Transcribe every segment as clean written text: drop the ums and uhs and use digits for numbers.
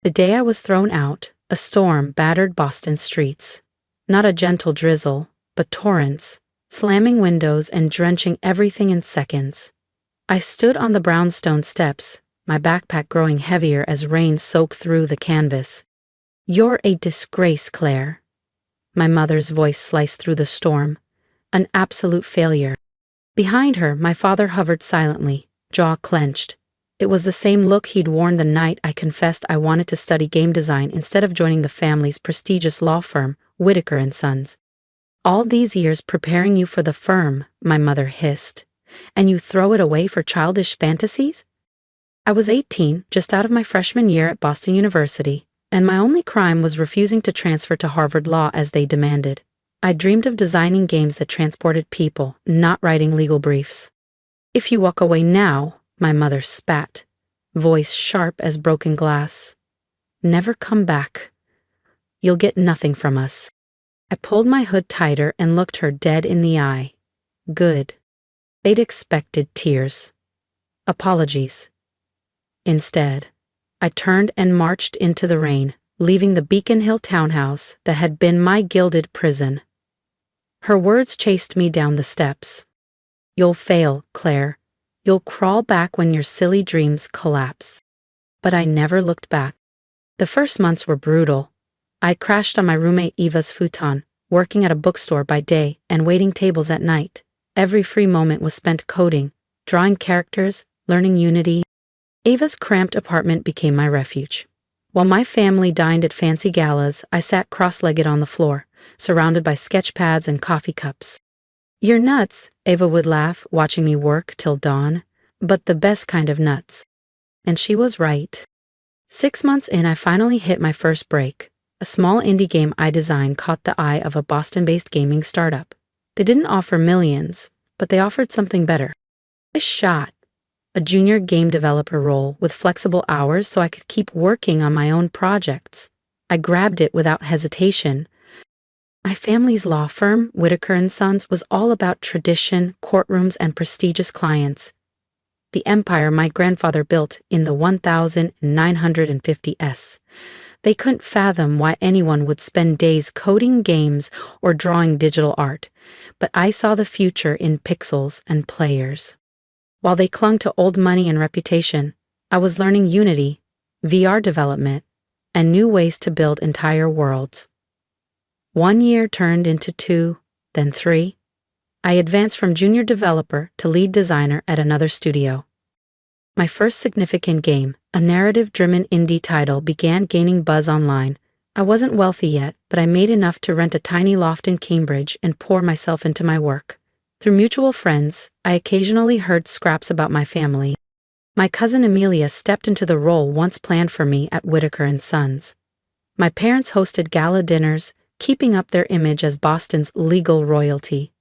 The day I was thrown out, a storm battered Boston streets. Not a gentle drizzle, but torrents, slamming windows and drenching everything in seconds. I stood on the brownstone steps, my backpack growing heavier as rain soaked through the canvas. "You're a disgrace, Claire." My mother's voice sliced through the storm. "An absolute failure." Behind her, my father hovered silently, jaw clenched. It was the same look he'd worn the night I confessed I wanted to study game design instead of joining the family's prestigious law firm, Whitaker & Sons. "All these years preparing you for the firm," my mother hissed, "and you throw it away for childish fantasies?" I was 18, just out of my freshman year at Boston University, and my only crime was refusing to transfer to Harvard Law as they demanded. I dreamed of designing games that transported people, not writing legal briefs. "If you walk away now," my mother spat, voice sharp as broken glass, "never come back. You'll get nothing from us." I pulled my hood tighter and looked her dead in the eye. Good. They'd expected tears. Apologies. Instead, I turned and marched into the rain, leaving the Beacon Hill townhouse that had been my gilded prison. Her words chased me down the steps. "You'll fail, Claire. You'll crawl back when your silly dreams collapse." But I never looked back. The first months were brutal. I crashed on my roommate Eva's futon, working at a bookstore by day and waiting tables at night. Every free moment was spent coding, drawing characters, learning Unity. Eva's cramped apartment became my refuge. While my family dined at fancy galas, I sat cross-legged on the floor, surrounded by sketch pads and coffee cups. "You're nuts," Eva would laugh, watching me work till dawn, "but the best kind of nuts." And she was right. 6 months in, I finally hit my first break. A small indie game I designed caught the eye of a Boston-based gaming startup. They didn't offer millions, but they offered something better. A shot. A junior game developer role with flexible hours so I could keep working on my own projects. I grabbed it without hesitation. My family's law firm, Whitaker & Sons, was all about tradition, courtrooms, and prestigious clients. The empire my grandfather built in the 1950s. They couldn't fathom why anyone would spend days coding games or drawing digital art, but I saw the future in pixels and players. While they clung to old money and reputation, I was learning Unity, VR development, and new ways to build entire worlds. 1 year turned into 2, then 3. I advanced from junior developer to lead designer at another studio. My first significant game, a narrative-driven indie title, began gaining buzz online. I wasn't wealthy yet, but I made enough to rent a tiny loft in Cambridge and pour myself into my work. Through mutual friends, I occasionally heard scraps about my family. My cousin Amelia stepped into the role once planned for me at Whitaker & Sons. My parents hosted gala dinners, keeping up their image as Boston's legal royalty.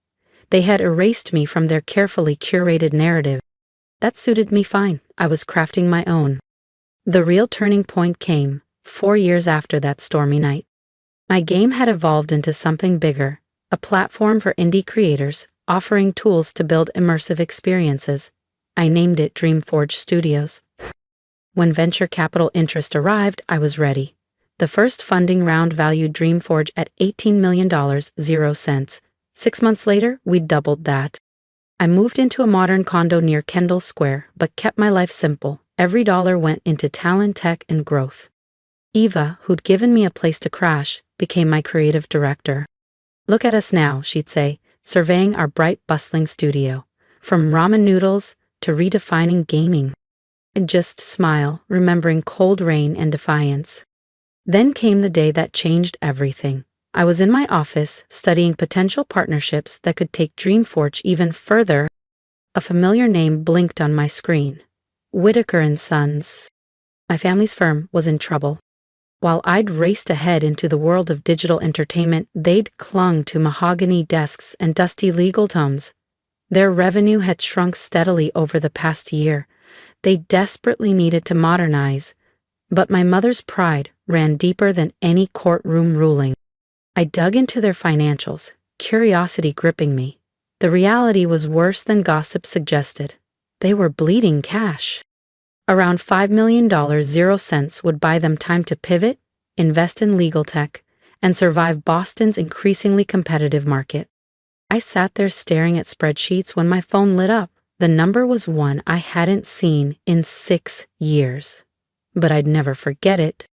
They had erased me from their carefully curated narrative. That suited me fine. I was crafting my own. The real turning point came 4 years after that stormy night. My game had evolved into something bigger, a platform for indie creators, offering tools to build immersive experiences. I named it Dreamforge Studios. When venture capital interest arrived, I was ready. The first funding round valued Dreamforge at $18 million, 0 cents. 6 months later, we'd doubled that. I moved into a modern condo near Kendall Square, but kept my life simple. Every dollar went into talent, tech, and growth. Eva, who'd given me a place to crash, became my creative director. "Look at us now," she'd say, surveying our bright, bustling studio. "From ramen noodles to redefining gaming." I'd just smile, remembering cold rain and defiance. Then came the day that changed everything. I was in my office, studying potential partnerships that could take Dreamforge even further. A familiar name blinked on my screen. Whitaker & Sons. My family's firm was in trouble. While I'd raced ahead into the world of digital entertainment, they'd clung to mahogany desks and dusty legal tomes. Their revenue had shrunk steadily over the past year. They desperately needed to modernize. But my mother's pride ran deeper than any courtroom ruling. I dug into their financials, curiosity gripping me. The reality was worse than gossip suggested. They were bleeding cash. Around $5 million 0 cents would buy them time to pivot, invest in legal tech, and survive Boston's increasingly competitive market. I sat there staring at spreadsheets when my phone lit up. The number was one I hadn't seen in 6 years. But I'd never forget it.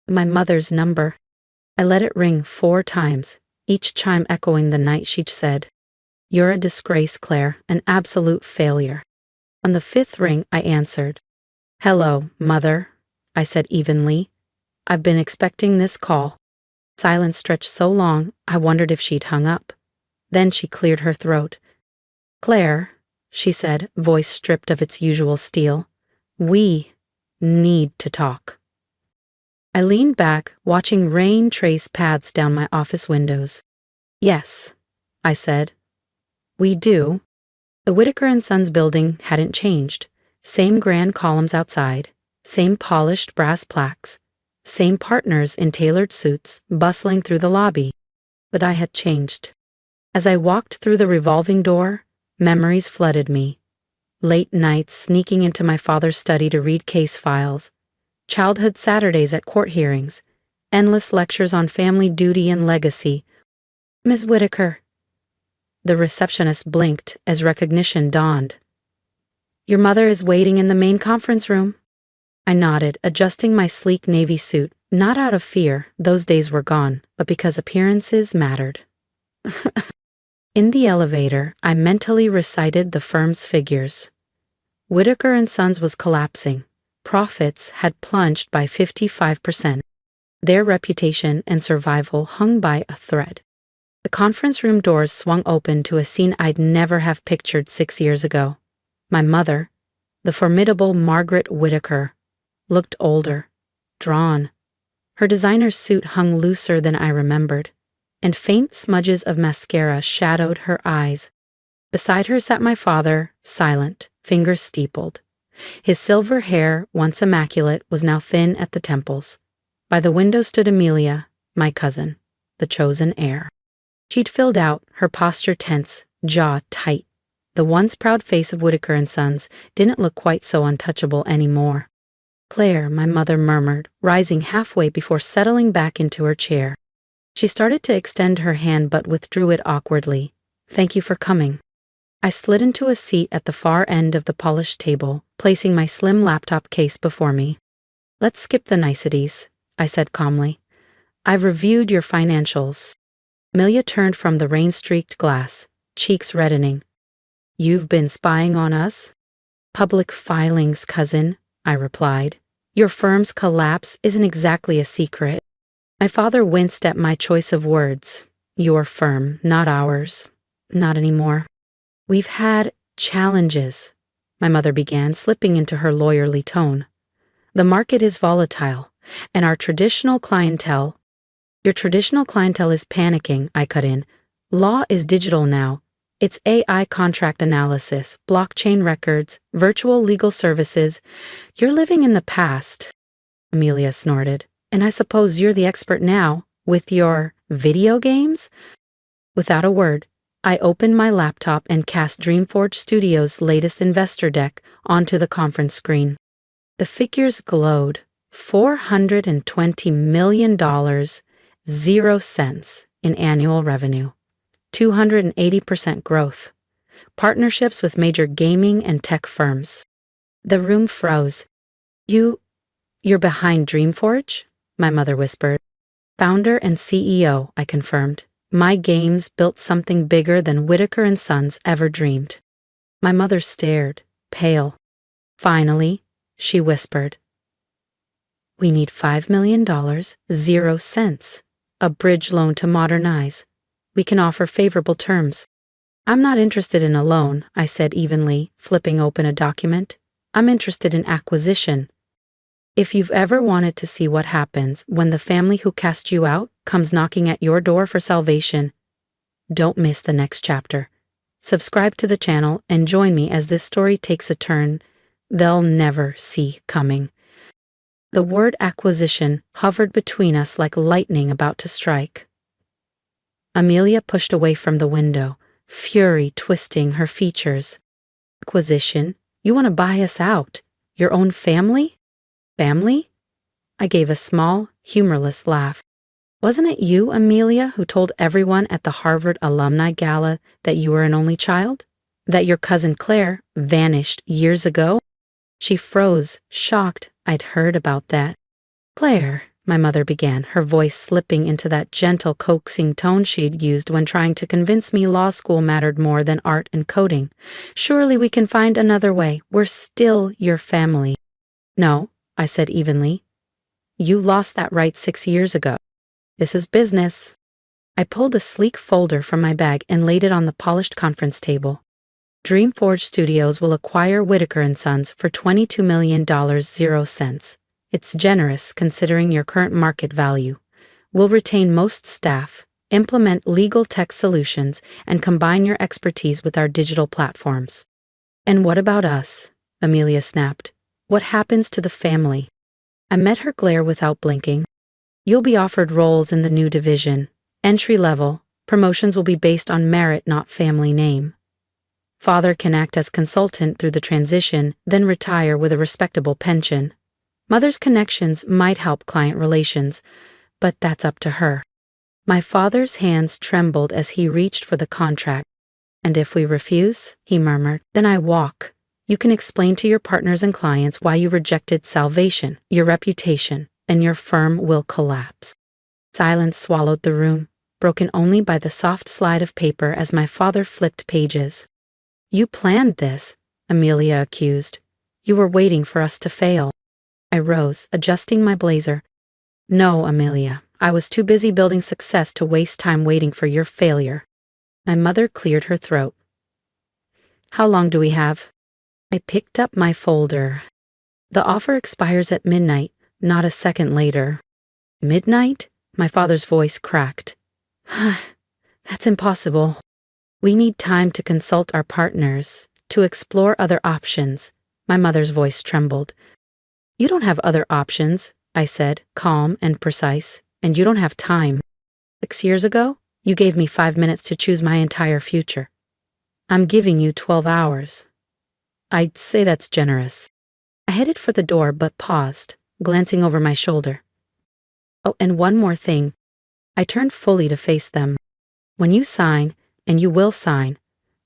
My mother's number. I let it ring 4 times, each chime echoing the night she'd said, "You're a disgrace, Claire, an absolute failure." On the 5th ring, I answered. "Hello, Mother," I said evenly. "I've been expecting this call." Silence stretched so long, I wondered if she'd hung up. Then she cleared her throat. "Claire," she said, voice stripped of its usual steel, "we need to talk." I leaned back, watching rain trace paths down my office windows. "Yes," I said. "We do." The Whitaker and Sons building hadn't changed. Same grand columns outside, same polished brass plaques, same partners in tailored suits bustling through the lobby. But I had changed. As I walked through the revolving door, memories flooded me. Late nights sneaking into my father's study to read case files, childhood Saturdays at court hearings, endless lectures on family duty and legacy. "Ms. Whitaker." The receptionist blinked as recognition dawned. "Your mother is waiting in the main conference room." I nodded, adjusting my sleek navy suit, not out of fear, those days were gone, but because appearances mattered. In the elevator, I mentally recited the firm's figures. Whitaker and Sons was collapsing. Profits had plunged by 55%. Their reputation and survival hung by a thread. The conference room doors swung open to a scene I'd never have pictured 6 years ago. My mother, the formidable Margaret Whitaker, looked older, drawn. Her designer suit hung looser than I remembered, and faint smudges of mascara shadowed her eyes. Beside her sat my father, silent, fingers steepled. His silver hair, once immaculate, was now thin at the temples. By the window stood Amelia, my cousin, the chosen heir. She'd filled out, her posture tense, jaw tight. The once proud face of Whitaker and Sons didn't look quite so untouchable anymore. "Claire," my mother murmured, rising halfway before settling back into her chair. She started to extend her hand but withdrew it awkwardly. "Thank you for coming." I slid into a seat at the far end of the polished table, placing my slim laptop case before me. "Let's skip the niceties," I said calmly. "I've reviewed your financials." Amelia turned from the rain-streaked glass, cheeks reddening. "You've been spying on us?" "Public filings, cousin," I replied. "Your firm's collapse isn't exactly a secret." My father winced at my choice of words. "Your firm, not ours." "Not anymore." "We've had challenges," my mother began, slipping into her lawyerly tone. "The market is volatile, and our traditional clientele—" "Your traditional clientele is panicking," I cut in. "Law is digital now. It's AI contract analysis, blockchain records, virtual legal services. You're living in the past." Amelia snorted. "And I suppose you're the expert now, with your video games?" Without a word, I opened my laptop and cast Dreamforge Studios' latest investor deck onto the conference screen. The figures glowed. $420 million, 0 cents in annual revenue. 280% growth. Partnerships with major gaming and tech firms. The room froze. You're behind Dreamforge?" my mother whispered. "Founder and CEO," I confirmed. "My games built something bigger than Whitaker and Sons ever dreamed." My mother stared, pale. "Finally," she whispered. "We need $5 million, 0 cents. A bridge loan to modernize. We can offer favorable terms." "I'm not interested in a loan," I said evenly, flipping open a document. "I'm interested in acquisition. If you've ever wanted to see what happens when the family who cast you out comes knocking at your door for salvation, don't miss the next chapter. Subscribe to the channel and join me as this story takes a turn they'll never see coming." The word acquisition hovered between us like lightning about to strike. Amelia pushed away from the window, fury twisting her features. "Acquisition? You want to buy us out? Your own family? Family? I gave a small, humorless laugh. Wasn't it you, Amelia, who told everyone at the Harvard alumni gala that you were an only child? That your cousin Claire vanished years ago? She froze, shocked I'd heard about that. Claire, my mother began, her voice slipping into that gentle, coaxing tone she'd used when trying to convince me law school mattered more than art and coding. Surely we can find another way. We're still your family. No, I said evenly. You lost that right 6 years ago. This is business. I pulled a sleek folder from my bag and laid it on the polished conference table. Dreamforge Studios will acquire Whitaker & Sons for $22 million, 0 cents. It's generous considering your current market value. We'll retain most staff, implement legal tech solutions, and combine your expertise with our digital platforms. And what about us? Amelia snapped. What happens to the family? I met her glare without blinking. You'll be offered roles in the new division. Entry level. Promotions will be based on merit, not family name. Father can act as consultant through the transition, then retire with a respectable pension. Mother's connections might help client relations, but that's up to her. My father's hands trembled as he reached for the contract. And if we refuse, he murmured, then I walk. You can explain to your partners and clients why you rejected salvation, your reputation, and your firm will collapse. Silence swallowed the room, broken only by the soft slide of paper as my father flipped pages. You planned this, Amelia accused. You were waiting for us to fail. I rose, adjusting my blazer. No, Amelia, I was too busy building success to waste time waiting for your failure. My mother cleared her throat. How long do we have? I picked up my folder. The offer expires at midnight, not a second later. Midnight? My father's voice cracked. That's impossible. We need time to consult our partners, to explore other options. My mother's voice trembled. You don't have other options, I said, calm and precise, and you don't have time. 6 years ago, you gave me 5 minutes to choose my entire future. I'm giving you 12 hours. I'd say that's generous. I headed for the door but paused, glancing over my shoulder. Oh, and one more thing. I turned fully to face them. When you sign, and you will sign,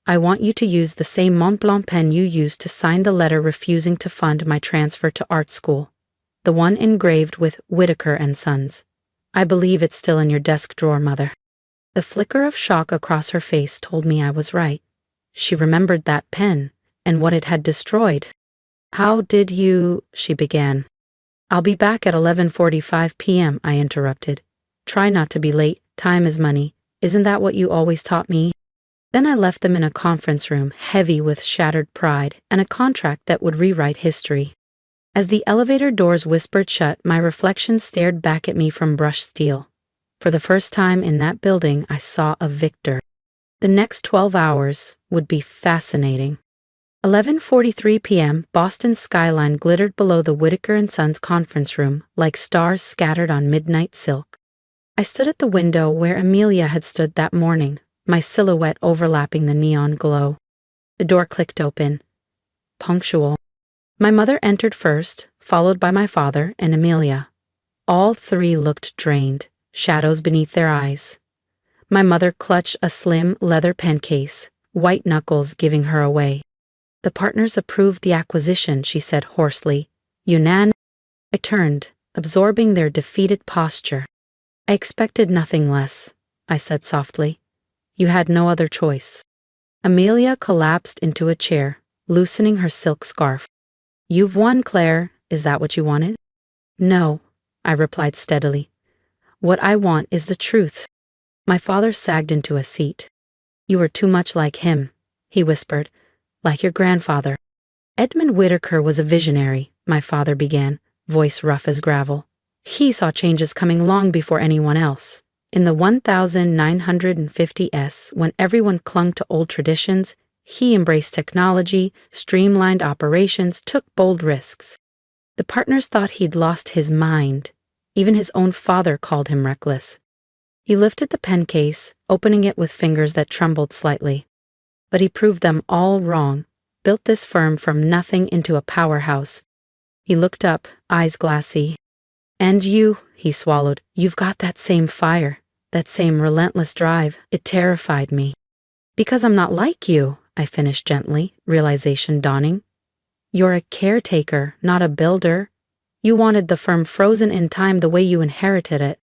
I want you to use the same Mont Blanc pen you used to sign the letter refusing to fund my transfer to art school. The one engraved with Whitaker & Sons. I believe it's still in your desk drawer, Mother. The flicker of shock across her face told me I was right. She remembered that pen, and what it had destroyed. How did you... she began. I'll be back at 11:45 p.m., I interrupted. Try not to be late, time is money. Isn't that what you always taught me? Then I left them in a conference room, heavy with shattered pride, and a contract that would rewrite history. As the elevator doors whispered shut, my reflection stared back at me from brushed steel. For the first time in that building, I saw a victor. The next 12 hours would be fascinating. 11:43 p.m., Boston's skyline glittered below the Whitaker & Sons conference room like stars scattered on midnight silk. I stood at the window where Amelia had stood that morning, my silhouette overlapping the neon glow. The door clicked open. Punctual. My mother entered first, followed by my father and Amelia. All three looked drained, shadows beneath their eyes. My mother clutched a slim leather pen case, white knuckles giving her away. The partners approved the acquisition, she said hoarsely. I turned, absorbing their defeated posture. I expected nothing less, I said softly. You had no other choice. Amelia collapsed into a chair, loosening her silk scarf. You've won, Claire. Is that what you wanted? No, I replied steadily. What I want is the truth. My father sagged into a seat. You were too much like him, he whispered, like your grandfather. Edmund Whitaker was a visionary, my father began, voice rough as gravel. He saw changes coming long before anyone else. In the 1950s, when everyone clung to old traditions, he embraced technology, streamlined operations, took bold risks. The partners thought he'd lost his mind. Even his own father called him reckless. He lifted the pen case, opening it with fingers that trembled slightly. But he proved them all wrong, built this firm from nothing into a powerhouse, He looked up, eyes glassy. And you, he swallowed, you've got that same fire, that same relentless drive. It terrified me. Because I'm not like you, I finished gently, realization dawning. You're a caretaker, not a builder. You wanted the firm frozen in time the way you inherited it.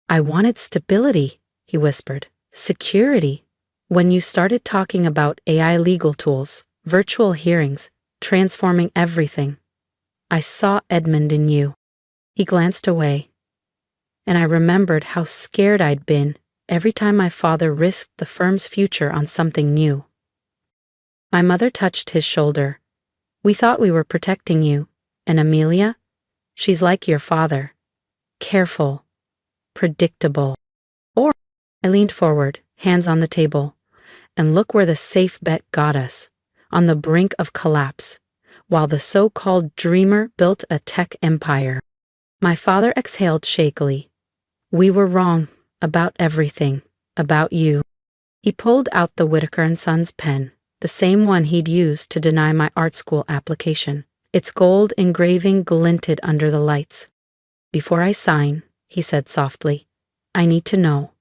I wanted stability, he whispered. Security. When you started talking about AI legal tools, virtual hearings, transforming everything, I saw Edmund in you. He glanced away, and I remembered how scared I'd been every time my father risked the firm's future on something new. My mother touched his shoulder. We thought we were protecting you, and Amelia? She's like your father. Careful. Predictable. Or, I leaned forward, hands on the table, and look where the safe bet got us, on the brink of collapse, while the so-called dreamer built a tech empire. My father exhaled shakily. We were wrong about everything, about you. He pulled out the Whitaker & Sons pen, the same one he'd used to deny my art school application. Its gold engraving glinted under the lights. Before I sign, he said softly, I need to know.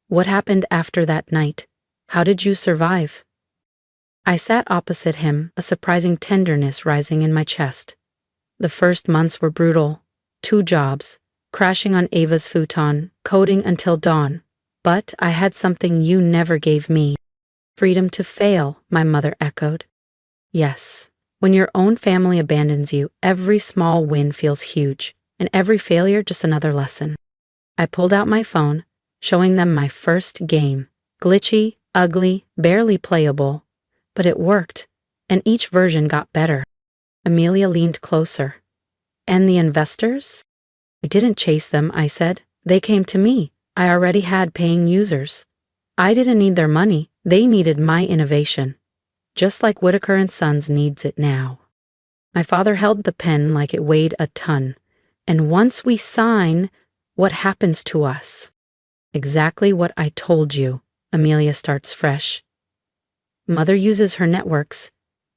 What happened after that night? How did you survive? I sat opposite him, a surprising tenderness rising in my chest. The first months were brutal. 2 jobs, crashing on Ava's futon, coding until dawn. But I had something you never gave me. Freedom to fail, my mother echoed. Yes, when your own family abandons you, every small win feels huge, and every failure just another lesson. I pulled out my phone, showing them my first game. Glitchy, ugly, barely playable. But it worked, and each version got better. Amelia leaned closer. And the investors? I didn't chase them, I said. They came to me. I already had paying users. I didn't need their money. They needed my innovation. Just like Whitaker & Sons needs it now. My father held the pen like it weighed a ton. And once we sign, what happens to us? Exactly what I told you. Amelia starts fresh. Mother uses her networks.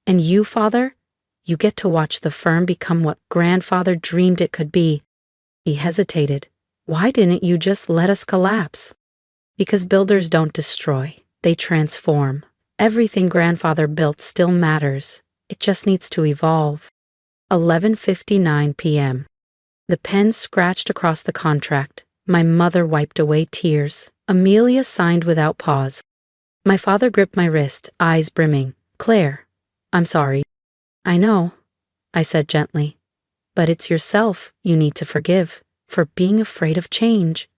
And you, father? You get to watch the firm become what grandfather dreamed it could be. He hesitated. Why didn't you just let us collapse? Because builders don't destroy. They transform. Everything grandfather built still matters. It just needs to evolve. 11:59 p.m. The pen scratched across the contract. My mother wiped away tears. Amelia signed without pause. My father gripped my wrist, eyes brimming. Claire, I'm sorry. I know, I said gently. But it's yourself you need to forgive for being afraid of change.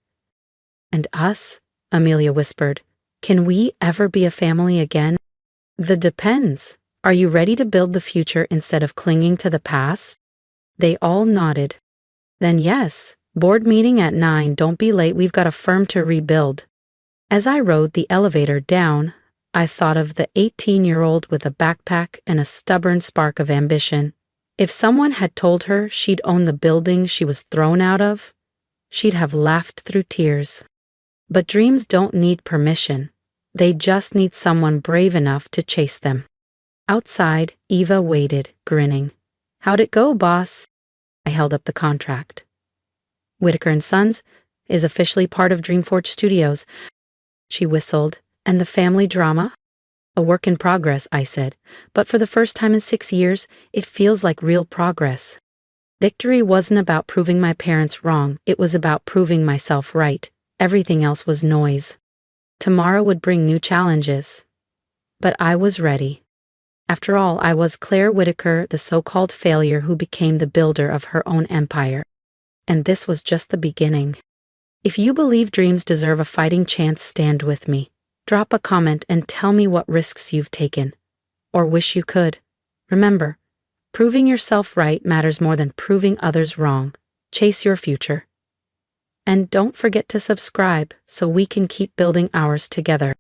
And us, Amelia whispered. Can we ever be a family again? That depends. Are you ready to build the future instead of clinging to the past? They all nodded. Then yes, board meeting at 9, don't be late, we've got a firm to rebuild. As I rode the elevator down, I thought of the 18-year-old with a backpack and a stubborn spark of ambition. If someone had told her she'd own the building she was thrown out of, she'd have laughed through tears. But dreams don't need permission. They just need someone brave enough to chase them. Outside, Eva waited, grinning. How'd it go, boss? I held up the contract. Whitaker & Sons is officially part of Dreamforge Studios. She whistled. And the family drama? A work in progress, I said. But for the first time in 6 years, it feels like real progress. Victory wasn't about proving my parents wrong. It was about proving myself right. Everything else was noise. Tomorrow would bring new challenges. But I was ready. After all, I was Claire Whitaker, the so-called failure who became the builder of her own empire. And this was just the beginning. If you believe dreams deserve a fighting chance, stand with me. Drop a comment and tell me what risks you've taken, or wish you could. Remember, proving yourself right matters more than proving others wrong. Chase your future. And don't forget to subscribe so we can keep building ours together.